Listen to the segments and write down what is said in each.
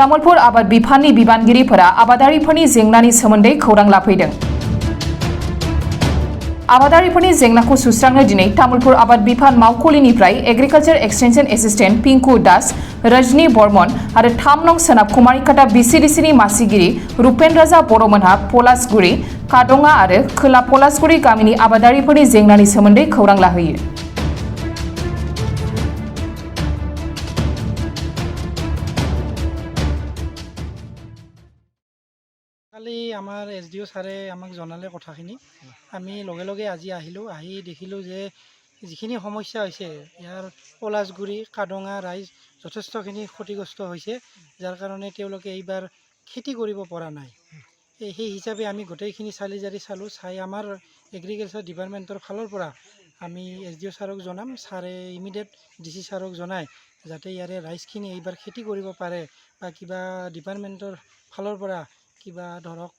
तामुलपुर आबाद बिफाननि बिबानगिरिफोरा आबादारिफोरनि जेंनानि सोमोन्दै खौरां लाफैदों। आबादारिफोरनि जेंनाखौ सुस्रांनो दिनै तामुलपुर आबाद बिफान मावखुलिनिफ्राय एग्रिकालचार एक्सटेंशन एसिस्टेंट पिंकु दास, रजनी बर्मन आरो 3 नं सोनाब कुमारिकाटा बिसिडिसिनि मासिगिरि रुपेन राजा बर'मोनहा पलासगुरि, कादङा आरो खोला पलासगुरि गामिनि आबादारिफोरनि जेंनानि सोमोन्दै खौरां लाहोयो। কালি আমাৰ SDO ছাৰে আমাক জনালে কথাখিনি আমি লগে লগে আজি আহিলোঁ আহি দেখিলোঁ যে যিখিনি সমস্যা হৈছে ইয়াৰ পলাশগুৰি কাদঙা ৰাইজ যথেষ্টখিনি ক্ষতিগ্ৰস্ত হৈছে যাৰ কাৰণে তেওঁলোকে এইবাৰ খেতি কৰিব পৰা নাই। সেই হিচাপে আমি গোটেইখিনি চালি জাৰি চালোঁ, চাই আমাৰ এগ্ৰিকালচাৰ ডিপাৰ্টমেণ্টৰ ফালৰ পৰা আমি SDO ছাৰক জনাম, ছাৰে ইমিডিয়েট DC ছাৰক জনাই যাতে ইয়াৰে ৰাইজখিনি এইবাৰ খেতি কৰিব পাৰে বা কিবা ডিপাৰ্টমেণ্টৰ ফালৰ পৰা কিবা ধৰক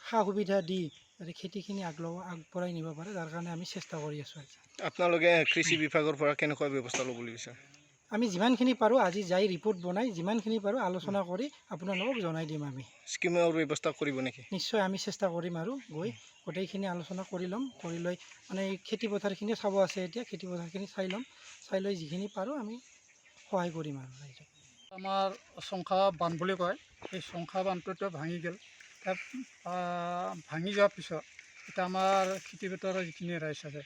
সা সুবিধা দি যাতে খেতিখিনি আগবঢ়াই নিব পাৰে তাৰ কাৰণে আমি চেষ্টা কৰি আছোঁ। আপোনালোকে কৃষি বিভাগৰ পৰা কেনেকুৱা ব্যৱস্থা ল'ব বিচাৰে? আমি যিমানখিনি পাৰোঁ আজি যাই ৰিপৰ্ট বনাই যিমানখিনি পাৰোঁ আলোচনা কৰি আপোনালোকক জনাই দিম। আমি স্কিমৰ ব্যৱস্থা কৰিব নেকি? নিশ্চয় আমি চেষ্টা কৰিম আৰু গৈ গোটেইখিনি আলোচনা কৰি ল'ম, কৰি লৈ মানে খেতি পথাৰখিনিও চাব আছে, এতিয়া খেতি পথাৰখিনি চাই ল'ম, চাই লৈ যিখিনি পাৰোঁ আমি সহায় কৰিম আৰু ৰাইজক। আমাৰ সংখ্যা বান্ধ বুলি কয়, এই সংখ্যা বান্ধটোতো ভাঙি গ'ল। তাত ভাঙি যোৱাৰ পিছত এতিয়া আমাৰ খেতি পথাৰৰ যিখিনি ৰাইজ আছে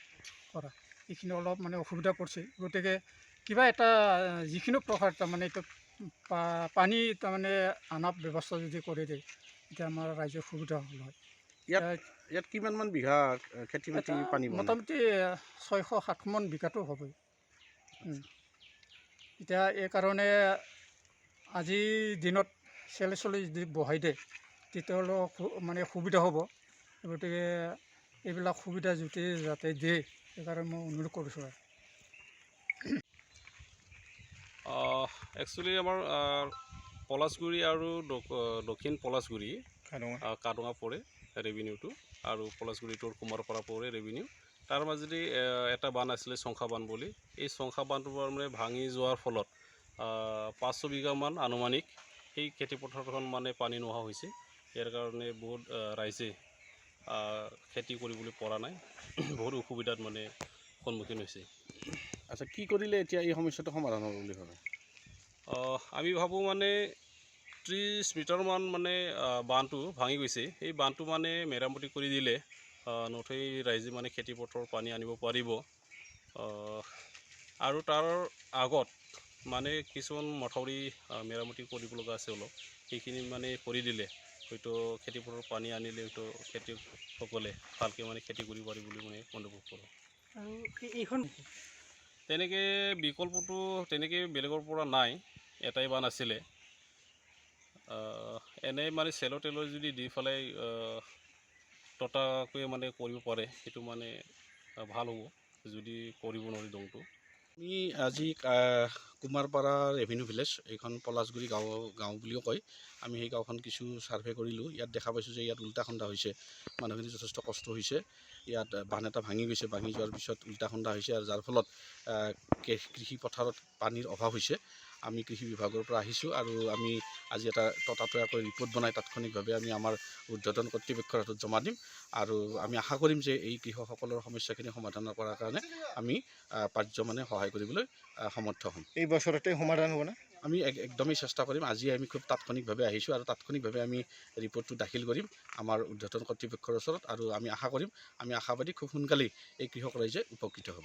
কৰা এইখিনি অলপ মানে অসুবিধা পৰিছে। গতিকে কিবা এটা যিখিনি প্ৰকাৰ তাৰমানে এইটো পানী তাৰমানে অনা ব্যৱস্থা যদি কৰি দিয়ে এতিয়া আমাৰ ৰাইজৰ সুবিধা হ'ল হয়। ইয়াত কিমানমান বিঘা খেতি বাতি পানী? মোটামুটি 600-700 মান বিঘাটো হ'বই। এতিয়া এই কাৰণে আজিৰ দিনত চেলি যদি বহাই দিয়ে তেতিয়াহ'লে মানে সুবিধা হ'ব। গতিকে এইবিলাক সুবিধা যাতে দিয়ে সেইকাৰণে মই অনুৰোধ কৰিছোঁ। একচুৱেলি আমাৰ পলাশগুৰি আৰু দক্ষিণ পলাশগুৰি কাদঙা পৰে ৰেভিনিউটো, আৰু পলাশগুৰিটোৰ কুমাৰপাৰা পৰে ৰেভিনিউ। তাৰ মাজেদি এটা বান্ধ আছিলে সংখ্যা বান্ধ বুলি। এই সংখ্যা বান্ধটো মানে ভাঙি যোৱাৰ ফলত 500 বিঘামান আনুমানিক সেই খেতিপথাৰখন মানে পানী নোহোৱা হৈছে। ইয়াৰ কাৰণে বহুত ৰাইজে খেতি কৰিবলৈ পৰা নাই, বহুত অসুবিধাত মানে সন্মুখীন হৈছে। আচ্ছা, কি কৰিলে এতিয়া এই সমস্যাটো সমাধান হ'ব বুলি ভাবে? আমি ভাবোঁ মানে 30 মিটাৰমান মানে বান্ধটো ভাঙি গৈছে। এই বান্ধটো মানে মেৰামতি কৰি দিলে নথৈ ৰাইজে মানে খেতিপথাৰৰ পানী আনিব পাৰিব। আৰু তাৰ আগত মানে কিছুমান মথাউৰি মেৰামতি কৰিব লগা আছে অলপ, সেইখিনি মানে কৰি দিলে হয়তো খেতিপথাৰৰ পানী আনিলে হয়তো খেতিয়কসকলে ভালকৈ মানে খেতি কৰিব পাৰি বুলি মানে অনুভৱ কৰোঁ। আৰু এইখন তেনেকৈ বিকল্পটো তেনেকৈ বেলেগৰ পৰা নাই, এটাই বান্ধ আছিলে। এনেই মানে চেলো তেলো যদি দি পেলাই ততাকৈ মানে কৰিব পাৰে সেইটো মানে ভাল হ'ব, যদি কৰিব নোৱাৰি দংটো। আমি আজি কুমাৰপাৰা ৰেভিনিউ ভিলেজ, এইখন পলাশগুৰি গাঁও বুলিও কয়, আমি সেই গাঁওখন কিছু ছাৰ্ভে কৰিলোঁ। ইয়াত দেখা পাইছোঁ যে ইয়াত উল্টা খন্দা হৈছে, মানুহখিনি যথেষ্ট কষ্ট হৈছে। ইয়াত বান্ধ এটা ভাঙি গৈছে, ভাঙি যোৱাৰ পিছত উল্টা খন্দা হৈছে, আৰু যাৰ ফলত কৃষি পথাৰত পানীৰ অভাৱ হৈছে। আমি কৃষি বিভাগৰ পৰা আহিছোঁ আৰু আমি আজি এটা ততাতৈয়াকৈ ৰিপৰ্ট বনাই তাৎক্ষণিকভাৱে আমি আমাৰ ঊৰ্ধ্বতন কৰ্তৃপক্ষৰ হাতত জমা দিম, আৰু আমি আশা কৰিম যে এই কৃষকসকলৰ সমস্যাখিনি সমাধান কৰাৰ কাৰণে আমি পাৰ্য মানে সহায় কৰিবলৈ সমৰ্থ হ'ম। এই বছৰতে সমাধান হ'ব না? আমি একদমেই চেষ্টা কৰিম। আজি আমি খুব তাৎক্ষণিকভাৱে আহিছোঁ আৰু তাৎক্ষণিকভাৱে আমি ৰিপৰ্টটো দাখিল কৰিম আমাৰ ঊৰ্ধ্বতন কৰ্তৃপক্ষৰ ওচৰত, আৰু আমি আশা কৰিম, আমি আশাবাদী খুব সোনকালেই এই কৃষক ৰাইজে উপকৃত হ'ব।